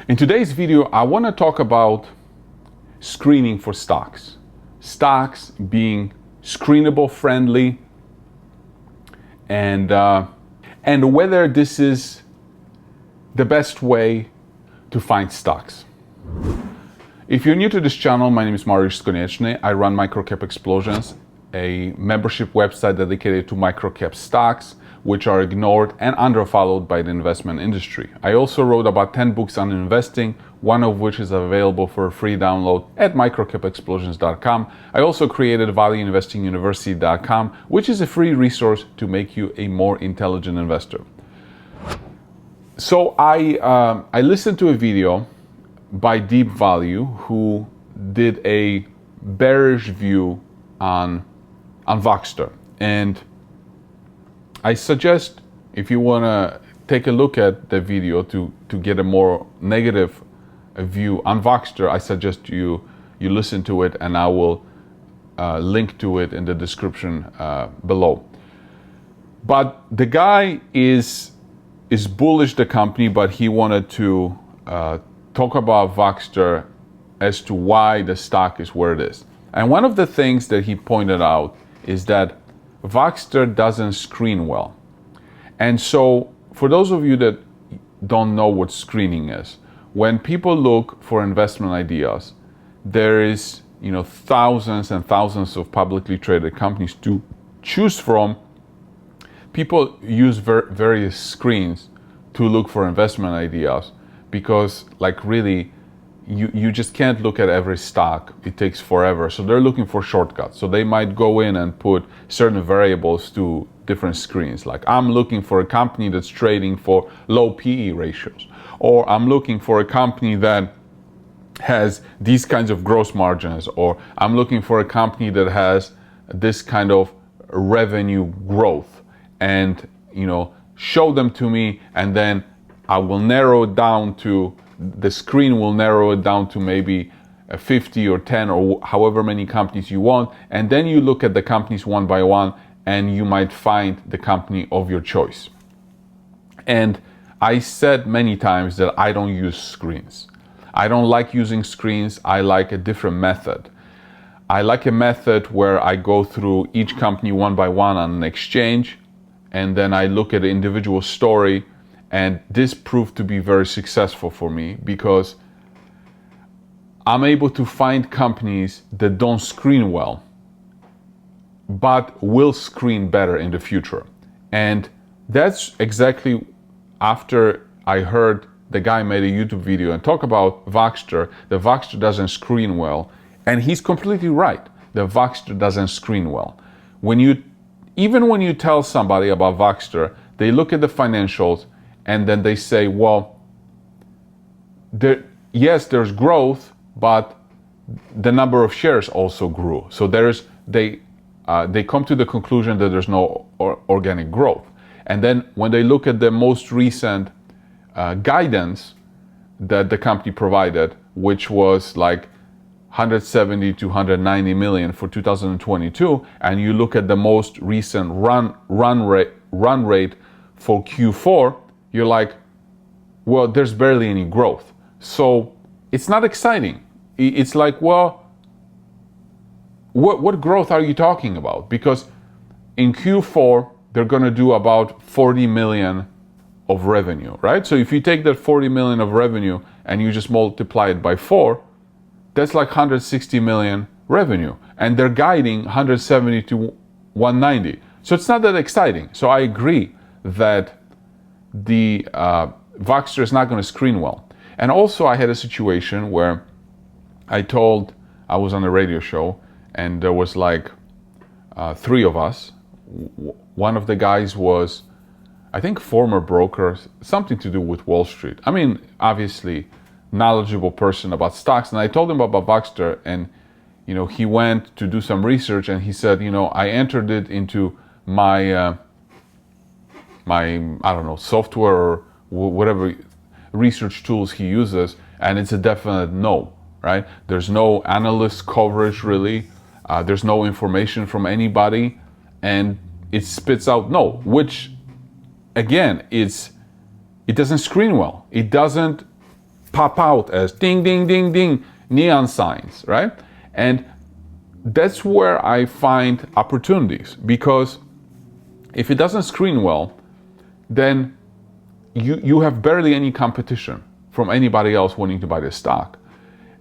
In today's video, I want to talk about screening for stocks. Stocks being screenable friendly and whether this is the best way to find stocks. If you're new to this channel, my name is Mariusz Konieczny. I run Microcap Explosions, a membership website dedicated to microcap stocks, which are ignored and underfollowed by the investment industry. I also wrote about 10 books on investing, one of which is available for a free download at microcapexplosions.com. I also created valueinvestinguniversity.com, which is a free resource to make you a more intelligent investor. So I listened to a video by Deep Value, who did a bearish view on Voxtur, and I suggest, if you want to take a look at the video to get a more negative view on Voxtur, I suggest you listen to it, and I will link to it in the description below. But the guy is bullish the company, but he wanted to talk about Voxtur as to why the stock is where it is. And one of the things that he pointed out is that Voxtur doesn't screen well. And so for those of you that don't know what screening is, when people look for investment ideas, there is, thousands and thousands of publicly traded companies to choose from. People use various screens to look for investment ideas because, really, you just can't look at every stock. It takes forever. So they're looking for shortcuts. So they might go in and put certain variables to different screens. Like, I'm looking for a company that's trading for low PE ratios, or I'm looking for a company that has these kinds of gross margins, or I'm looking for a company that has this kind of revenue growth, and show them to me, and then I will narrow it down to, the screen will narrow it down to maybe 50 or 10 or however many companies you want, and then you look at the companies one by one and you might find the company of your choice. And I said many times that I don't use screens. I don't like using screens. I like a different method. I like a method where I go through each company one by one on an exchange, and then I look at the individual story. And this proved to be very successful for me because I'm able to find companies that don't screen well, but will screen better in the future. And that's exactly after I heard the guy made a YouTube video and talk about Voxtur. The Voxtur doesn't screen well. And he's completely right. The Voxtur doesn't screen well. Even when you tell somebody about Voxtur, they look at the financials and then they say, well, yes, there's growth, but the number of shares also grew. So they come to the conclusion that there's no organic growth. And then when they look at the most recent guidance that the company provided, which was like 170 to 190 million for 2022, and you look at the most recent run rate for Q4, you're like, well, there's barely any growth. So it's not exciting. It's like, well, what growth are you talking about? Because in Q4, they're going to do about 40 million of revenue, right? So if you take that 40 million of revenue and you just multiply it by 4, that's like 160 million revenue. And they're guiding 170 to 190. So it's not that exciting. So I agree that the Voxtur is not going to screen well. And also I had a situation where I was on a radio show, and there was like 3 of us. One of the guys was, I think, former broker, something to do with Wall Street. I mean, obviously knowledgeable person about stocks. And I told him about Voxtur, and he went to do some research, and he said, I entered it into my software or whatever research tools he uses, and it's a definite no, right? There's no analyst coverage really. There's no information from anybody, and it spits out no, which again, it doesn't screen well. It doesn't pop out as ding, ding, ding, ding, neon signs, right? And that's where I find opportunities, because if it doesn't screen well, then you have barely any competition from anybody else wanting to buy this stock.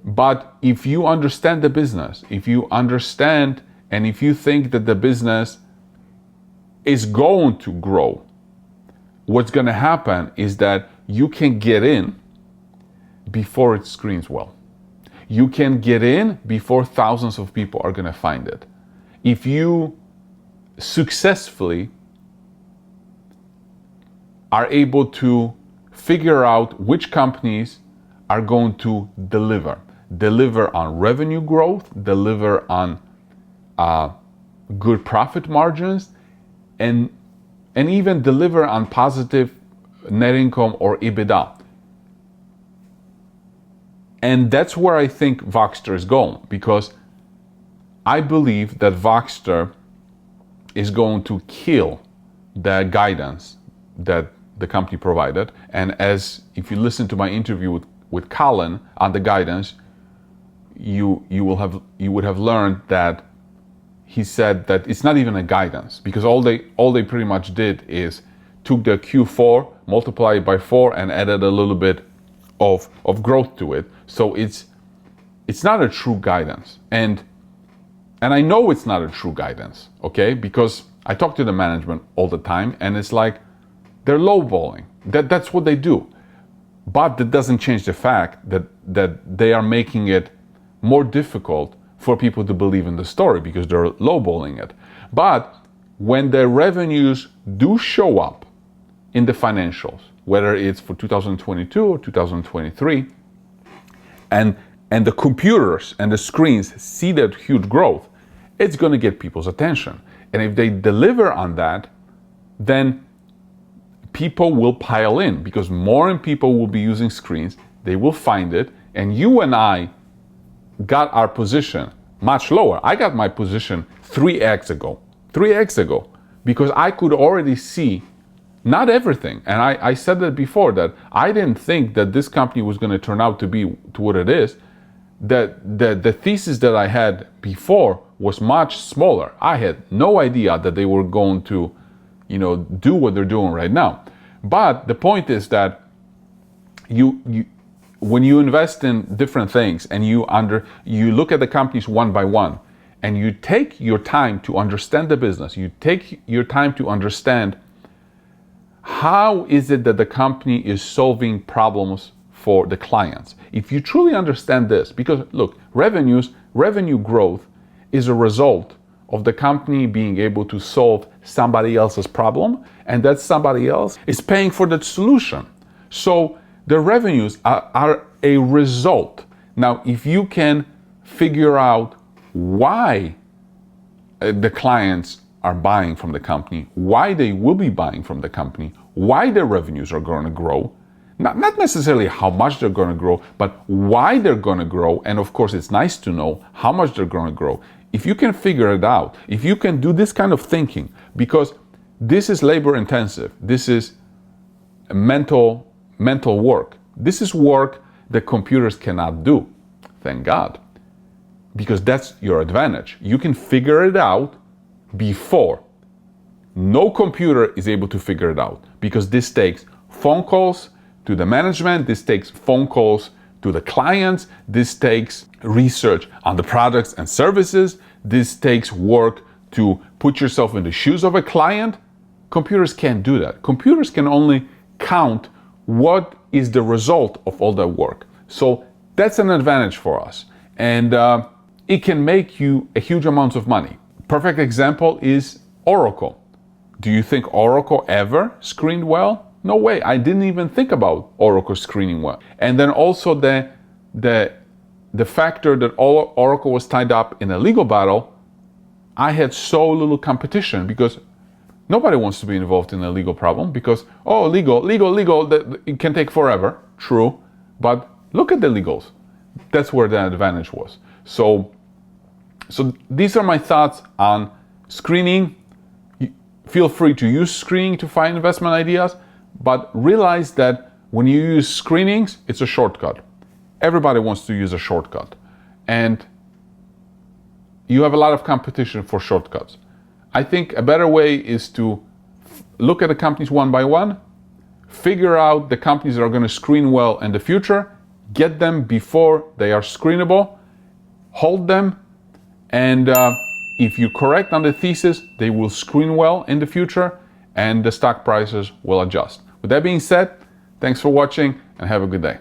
But if you understand the business, if you understand and if you think that the business is going to grow, what's going to happen is that you can get in before it screens well. You can get in before thousands of people are going to find it. If you successfully are able to figure out which companies are going to deliver on revenue growth, deliver on good profit margins, and even deliver on positive net income or EBITDA. And that's where I think Voxter is going, because I believe that Voxter is going to kill the guidance that the company provided. And as if you listen to my interview with Colin on the guidance, you would have learned that he said that it's not even a guidance, because all they pretty much did is took the Q4, multiplied it by 4, and added a little bit of growth to it. So it's not a true guidance. And I know it's not a true guidance, okay? Because I talk to the management all the time, and it's like they're lowballing. That's what they do. But that doesn't change the fact that they are making it more difficult for people to believe in the story, because they're lowballing it. But when the revenues do show up in the financials, whether it's for 2022 or 2023, and the computers and the screens see that huge growth, it's going to get people's attention. And if they deliver on that, then people will pile in, because more and people will be using screens, they will find it, and you and I got our position much lower. I got my position 3x ago, because I could already see not everything. And I said that before, that I didn't think that this company was going to turn out to be to what it is. That the thesis that I had before was much smaller. I had no idea that they were going to, do what they're doing right now. But the point is that when you invest in different things and you look at the companies one by one, and you take your time to understand the business, you take your time to understand how is it that the company is solving problems for the clients. If you truly understand this, because look, revenue growth is a result of the company being able to solve somebody else's problem, and that somebody else is paying for that solution. So the revenues are a result. Now, if you can figure out why the clients are buying from the company, why they will be buying from the company, why their revenues are going to grow, not necessarily how much they're going to grow, but why they're going to grow. And of course, it's nice to know how much they're going to grow. If you can figure it out, if you can do this kind of thinking, because this is labor intensive, this is mental work. This is work that computers cannot do, thank God, because that's your advantage. You can figure it out before. No computer is able to figure it out, because this takes phone calls to the management, this takes phone calls to the clients, this takes research on the products and services, this takes work to put yourself in the shoes of a client. Computers can't do that. Computers can only count what is the result of all that work. So that's an advantage for us. And it can make you a huge amount of money. Perfect example is Oracle. Do you think Oracle ever screened well? No way. I didn't even think about Oracle screening well. And then also the factor that Oracle was tied up in a legal battle, I had so little competition, because nobody wants to be involved in a legal problem, because, legal, it can take forever. True. But look at the legals. That's where the advantage was. So these are my thoughts on screening. Feel free to use screening to find investment ideas, but realize that When you use screenings, it's a shortcut. Everybody wants to use a shortcut. And you have a lot of competition for shortcuts. I think a better way is to look at the companies one by one, figure out the companies that are going to screen well in the future, get them before they are screenable, hold them, and if you correct on the thesis, they will screen well in the future and the stock prices will adjust. With that being said, thanks for watching and have a good day.